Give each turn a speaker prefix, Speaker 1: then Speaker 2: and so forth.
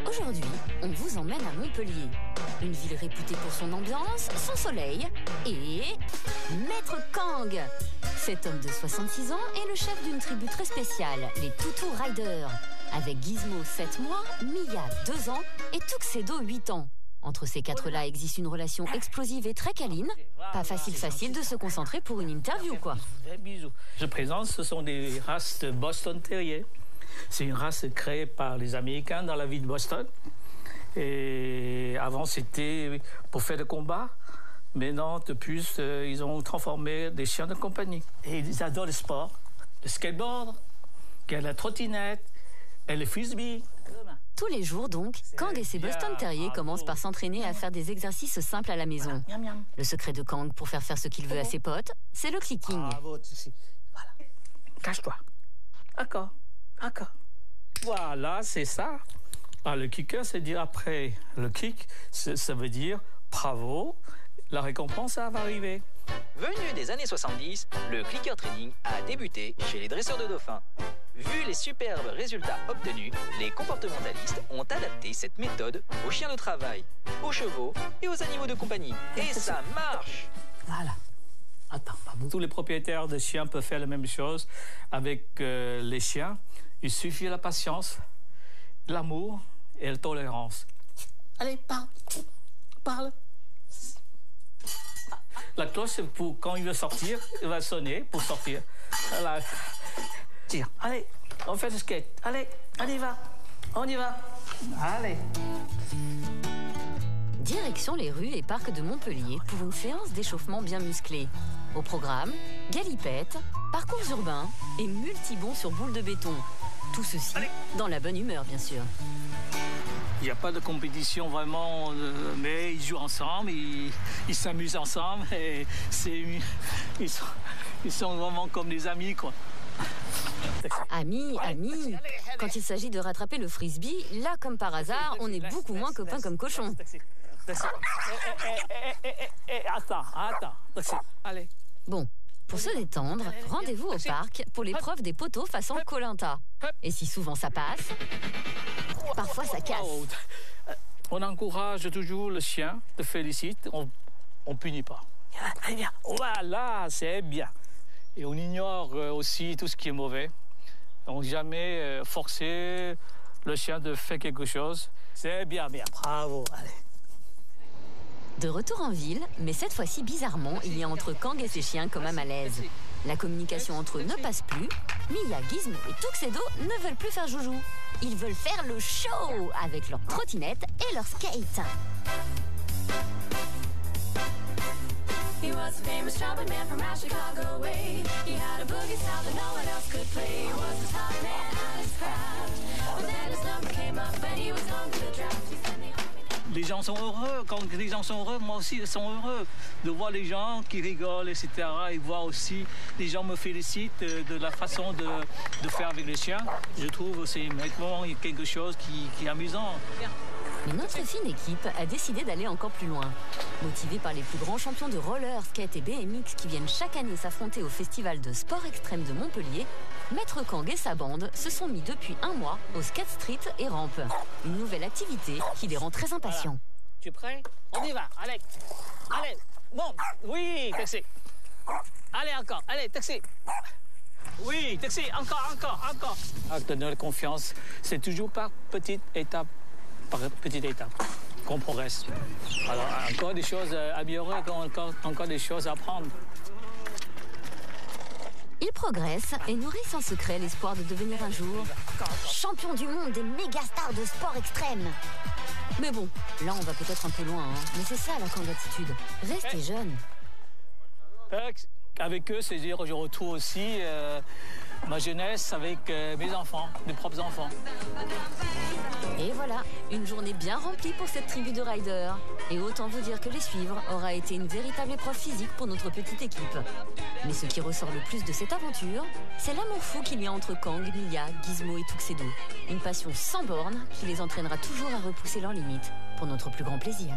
Speaker 1: Aujourd'hui, on vous emmène à Montpellier. Une ville réputée pour son ambiance, son soleil et... Maître Kang. Cet homme de 66 ans est le chef d'une tribu très spéciale, les Tutu Riders. Avec Gizmo, 7 mois, Mia, 2 ans et Tuxedo, 8 ans. Entre ces quatre-là existe une relation explosive et très câline. Pas facile de se concentrer pour une interview, quoi.
Speaker 2: Je présente, ce sont des races de Boston Terrier. C'est une race créée par les Américains dans la ville de Boston. Et avant, c'était pour faire des combats. Maintenant, de plus, ils ont transformé des chiens de compagnie. Et ils adorent le sport, le skateboard, la trottinette et le frisbee.
Speaker 1: Tous les jours, donc, Kang et ses Boston Terriers commencent par s'entraîner à faire des exercices simples à la maison. Le secret de Kang pour faire ce qu'il veut à ses potes, c'est le clicking.
Speaker 2: Voilà. Cache-toi. D'accord. Voilà, c'est ça. Alors, le kicker, c'est dire après. Le kick, ça veut dire bravo, la récompense, ça va arriver.
Speaker 3: Venu des années 70, le clicker training a débuté chez les dresseurs de dauphins. Vu les superbes résultats obtenus, les comportementalistes ont adapté cette méthode aux chiens de travail, aux chevaux et aux animaux de compagnie. Et ça marche!
Speaker 2: Voilà. Attends, tous les propriétaires de chiens peuvent faire la même chose avec les chiens. Il suffit de la patience, l'amour et la tolérance. Allez, parle. La cloche, c'est pour quand il veut sortir, il va sonner pour sortir. Voilà. Tire, allez, on fait du skate. Allez, on y va. Allez.
Speaker 1: Direction les rues et parcs de Montpellier pour une séance d'échauffement bien musclée. Au programme, galipettes, parcours urbains et multibonds sur boule de béton. Tout ceci dans la bonne humeur, bien sûr.
Speaker 2: Il n'y a pas de compétition vraiment, mais ils jouent ensemble, ils s'amusent ensemble et ils sont vraiment comme des amis, quoi.
Speaker 1: Amis. Quand il s'agit de rattraper le frisbee, là, comme par hasard, on est beaucoup moins copains comme cochons.
Speaker 2: Attends. Allez.
Speaker 1: Bon, pour se détendre, rendez-vous au parc pour l'épreuve des poteaux façon Koh-Lanta. Et si souvent ça passe, parfois ça casse.
Speaker 2: On encourage toujours le chien, te félicite, on punit pas. Allez, bien. Voilà, c'est bien. Et on ignore aussi tout ce qui est mauvais. Donc jamais forcer le chien de faire quelque chose. C'est bien, bravo, allez.
Speaker 1: De retour en ville, mais cette fois-ci bizarrement, il y a entre Kang et ses chiens comme un malaise. La communication entre eux ne passe plus. Mia, Gizmo et Tuxedo ne veulent plus faire joujou. Ils veulent faire le show avec leurs trottinettes et leurs skates.
Speaker 4: He was a famous trumpet man from out Chicago way. He had a boogie style that no one else could play. He was the top man at his craft. But then his number came up and he was going to the draft. He spent the army.
Speaker 2: Les gens sont heureux. Quand les gens sont heureux, moi aussi, ils sont heureux. De voir les gens qui rigolent, etc. Et voir aussi, les gens me félicitent de la façon de faire avec les chiens. Je trouve que c'est maintenant quelque chose qui est amusant.
Speaker 1: Mais notre fine équipe a décidé d'aller encore plus loin. Motivés par les plus grands champions de roller, skate et BMX qui viennent chaque année s'affronter au festival de sport extrême de Montpellier, Maître Kang et sa bande se sont mis depuis 1 mois au skate street et rampe. Une nouvelle activité qui les rend très impatients.
Speaker 2: Voilà. Tu es prêt? On y va, allez. Bon, oui, taxi. Allez, encore, allez, taxi. Oui, taxi, encore. Acte de confiance, c'est toujours par petite étape qu'on progresse. Alors, encore des choses à améliorer, encore des choses à apprendre.
Speaker 1: Ils progressent et nourrissent en secret l'espoir de devenir un jour champion du monde des méga stars de sport extrême. Mais bon, là on va peut-être un peu loin, hein. Mais c'est ça la candidature. Restez jeunes.
Speaker 2: Avec eux, c'est-à-dire je retrouve aussi ma jeunesse avec mes enfants, mes propres enfants.
Speaker 1: Et voilà, une journée bien remplie pour cette tribu de riders. Et autant vous dire que les suivre aura été une véritable épreuve physique pour notre petite équipe. Mais ce qui ressort le plus de cette aventure, c'est l'amour fou qu'il y a entre Kang, Mia, Gizmo et Tuxedo. Une passion sans borne qui les entraînera toujours à repousser leurs limites pour notre plus grand plaisir.